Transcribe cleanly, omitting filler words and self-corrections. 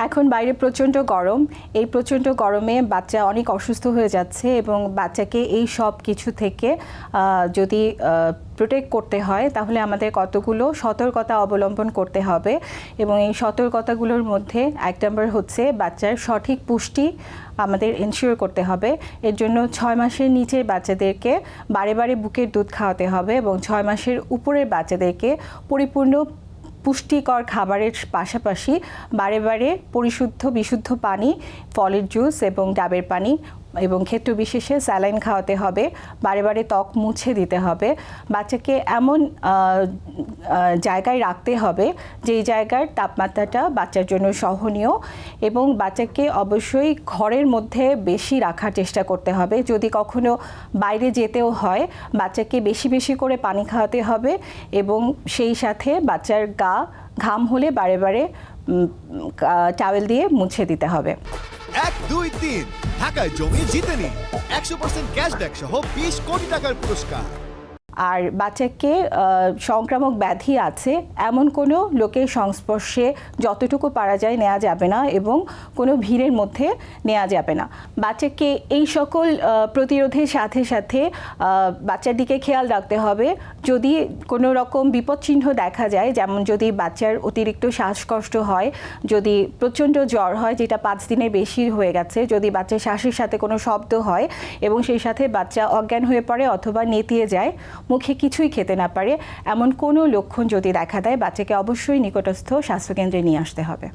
এখন বাইরে প্রচণ্ড গরম। এই প্রচণ্ড গরমে বাচ্চা অনেক অসুস্থ হয়ে যাচ্ছে এবং বাচ্চাকে এই সব কিছু থেকে যদি প্রোটেক্ট করতে হয় তাহলে আমাদের কতগুলো সতর্কতা অবলম্বন করতে হবে এবং এই সতর্কতাগুলোর মধ্যে এক নম্বর হচ্ছে বাচ্চার সঠিক পুষ্টি আমাদের এনশিওর করতে হবে। এর জন্য 6 মাসের নিচের বাচ্চাদেরকে বারে বারে বুকের দুধ খাওয়াতে হবে এবং 6 মাসের উপরের বাচ্চাদেরকে পরিপূর্ণ পুষ্টিকর খাবারের পাশাপাশি বারে বারে পরিশুদ্ধ বিশুদ্ধ পানি, ফলের জুস এবং ডাবের পানি এবং ক্ষেত্র বিশেষে স্যালাইন খাওয়াতে হবে। বারে বারে ত্বক মুছে দিতে হবে। বাচ্চাকে এমন জায়গায় রাখতে হবে যেই জায়গার তাপমাত্রাটা বাচ্চার জন্য সহনীয় এবং বাচ্চাকে অবশ্যই ঘরের মধ্যে বেশি রাখার চেষ্টা করতে হবে। যদি কখনো বাইরে যেতেও হয় বাচ্চাকে বেশি বেশি করে পানি খাওয়াতে হবে এবং সেই সাথে বাচ্চার ঘাম হলে বারে বারে টাওয়েল দিয়ে মুছে দিতে হবে। 1, 2, 3 ঢাকায় জমি জিতে নিন 100% ক্যাশব্যাক সহ 20 কোটি টাকার পুরস্কার। আর বাচ্চাকে সংক্রামক ব্যাধি আছে এমন কোনো লোকের সংস্পর্শে যতটুকু পারা যায় নেওয়া যাবে না এবং কোনো ভিড়ের মধ্যে নেওয়া যাবে না। বাচ্চাকে এই সকল প্রতিরোধের সাথে সাথে বাচ্চার দিকে খেয়াল রাখতে হবে। যদি কোনো রকম বিপদচিহ্ন দেখা যায়, যেমন যদি বাচ্চার অতিরিক্ত শ্বাসকষ্ট হয়, যদি প্রচণ্ড জ্বর হয় যেটা 5 দিনের বেশি হয়ে গেছে, যদি বাচ্চার শ্বাসের সাথে কোনো শব্দ হয় এবং সেই সাথে বাচ্চা অজ্ঞান হয়ে পড়ে অথবা নেতিয়ে যায়, মুখে কিছুই খেতে না পারে, এমন কোনো লক্ষণ যদি দেখা দেয় বাচ্চাকে অবশ্যই নিকটস্থ স্বাস্থ্যকেন্দ্রে নিয়ে আসতে হবে।